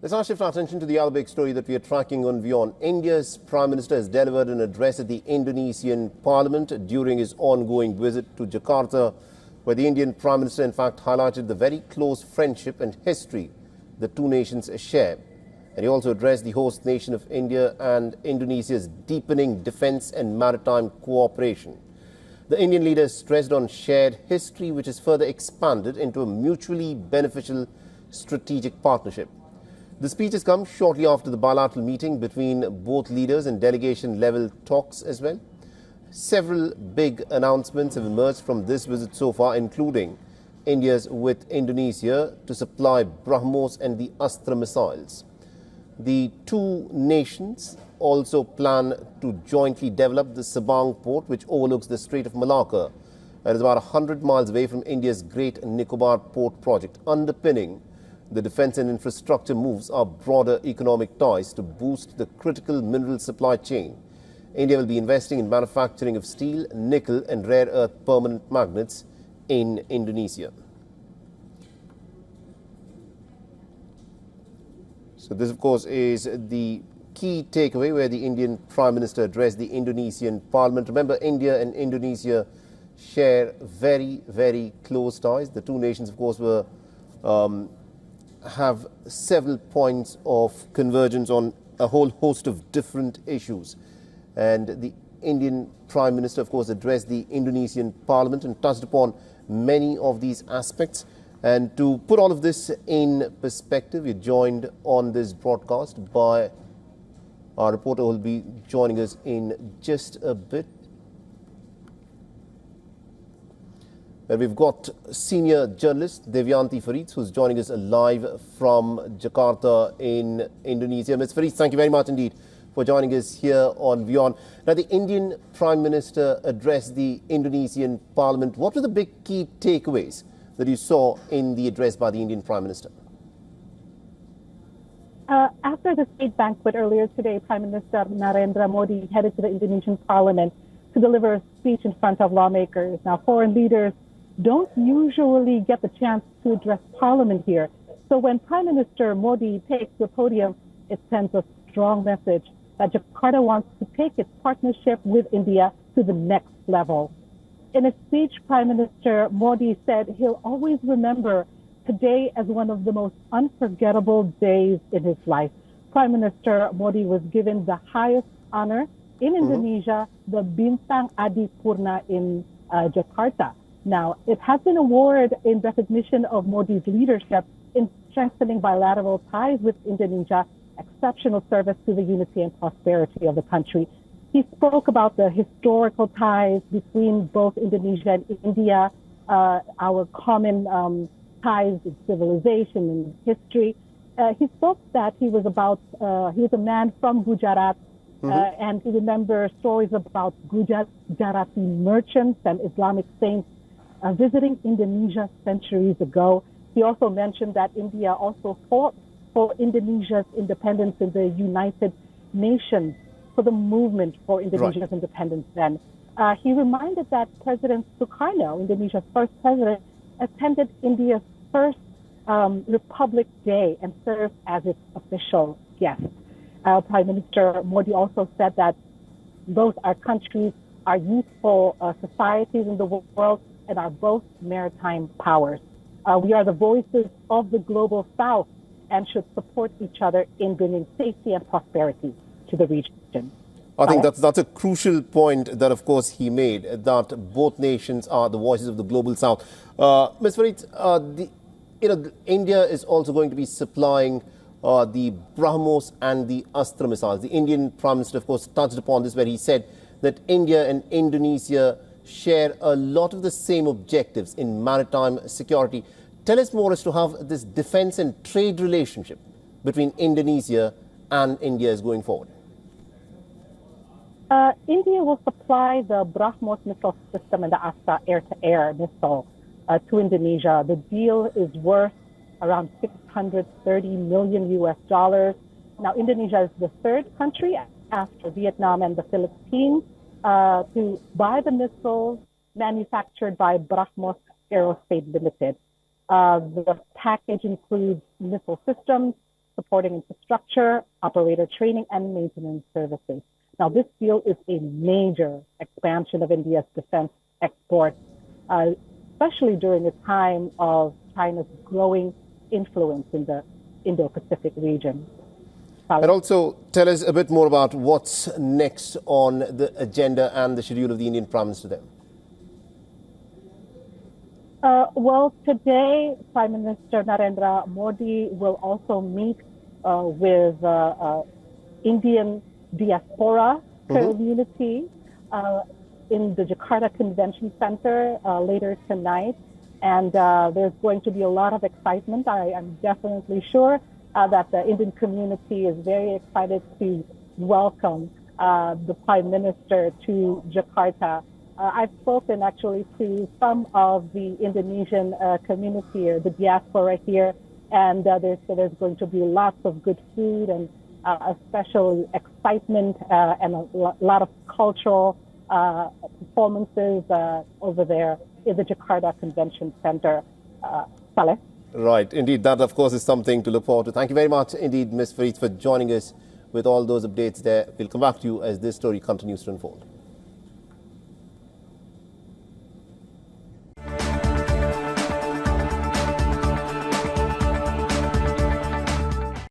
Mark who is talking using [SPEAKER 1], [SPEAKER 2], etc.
[SPEAKER 1] Let's now shift our attention to the other big story that we are tracking on WION. India's Prime Minister has delivered an address at the Indonesian Parliament during his ongoing visit to Jakarta, where the Indian Prime Minister in fact highlighted the very close friendship and history the two nations share. And he also addressed the host nation of India and Indonesia's deepening defence and maritime cooperation. The Indian leader stressed on shared history, which is further expanded into a mutually beneficial strategic partnership. The speech has come shortly after the bilateral meeting between both leaders and delegation-level talks as well. Several big announcements have emerged from this visit so far, including India's with Indonesia to supply BrahMos and the Astra missiles. The two nations also plan to jointly develop the Sabang port, which overlooks the Strait of Malacca and is about 100 miles away from India's Great Nicobar port project. Underpinning the defence and infrastructure moves are broader economic ties to boost the critical mineral supply chain. India will be investing in manufacturing of steel, nickel and rare earth permanent magnets in Indonesia. So this, of course, is the key takeaway where the Indian Prime Minister addressed the Indonesian Parliament. Remember, India and Indonesia share very, very close ties. The two nations, of course, have several points of convergence on a whole host of different issues. And the Indian Prime Minister, of course, addressed the Indonesian Parliament and touched upon many of these aspects. And to put all of this in perspective, we're joined on this broadcast by our reporter who will be joining us in just a bit. And we've got senior journalist Devyanti Farid, who's joining us live from Jakarta in Indonesia. Ms. Farid, thank you very much indeed for joining us here on WION. Now, the Indian Prime Minister addressed the Indonesian Parliament. What were the big key takeaways that you saw in the address by the Indian Prime Minister?
[SPEAKER 2] After the state banquet earlier today, Prime Minister Narendra Modi headed to the Indonesian Parliament to deliver a speech in front of lawmakers. Now, foreign leaders don't usually get the chance to address Parliament here. So when Prime Minister Modi takes the podium, it sends a strong message that Jakarta wants to take its partnership with India to the next level. In a speech, Prime Minister Modi said he'll always remember today as one of the most unforgettable days in his life. Prime Minister Modi was given the highest honor in Indonesia, the Bintang Adi Purna in Jakarta. Now, it has been awarded in recognition of Modi's leadership in strengthening bilateral ties with Indonesia, exceptional service to the unity and prosperity of the country. He spoke about the historical ties between both Indonesia and India, our common ties in civilization and history. He spoke that he was a man from Gujarat, and he remembers stories about Gujarati merchants and Islamic saints visiting Indonesia centuries ago. He also mentioned that India also fought for Indonesia's independence in the United Nations, for the movement for Indonesia's independence then. He reminded that President Sukarno, Indonesia's first president, attended India's first Republic Day and served as its official guest. Prime Minister Modi also said that both our countries are youthful societies in the world and are both maritime powers. We are the voices of the global South and should support each other in bringing safety and prosperity to the region.
[SPEAKER 1] I think that's a crucial point that, of course, he made, that both nations are the voices of the global South. Ms. Farid, India is also going to be supplying the BrahMos and the Astra missiles. The Indian Prime Minister, of course, touched upon this, where he said that India and Indonesia share a lot of the same objectives in maritime security. Tell us more as to how this defense and trade relationship between Indonesia and India is going forward.
[SPEAKER 2] India will supply the BrahMos missile system and the Astra air-to-air missile to Indonesia. The deal is worth around $630 million US. Now, Indonesia is the third country after Vietnam and the Philippines to buy the missiles manufactured by BrahMos Aerospace Limited. The package includes missile systems, supporting infrastructure, operator training, and maintenance services. Now, this deal is a major expansion of India's defense exports, especially during a time of China's growing influence in the Indo-Pacific region.
[SPEAKER 1] And also tell us a bit more about what's next on the agenda and the schedule of the Indian Prime Minister there.
[SPEAKER 2] Well, today, Prime Minister Narendra Modi will also meet with Indian diaspora community in the Jakarta Convention Center later tonight. And there's going to be a lot of excitement. I'm definitely sure that the Indian community is very excited to welcome the Prime Minister to Jakarta. I've spoken actually to some of the Indonesian community, or the diaspora here, and there's going to be lots of good food and especially excitement and a lot of cultural performances over there in the Jakarta Convention Center. Saleh?
[SPEAKER 1] Right, indeed. That, of course, is something to look forward to. Thank you very much indeed, Ms. Farid, for joining us with all those updates there. We'll come back to you as this story continues to unfold.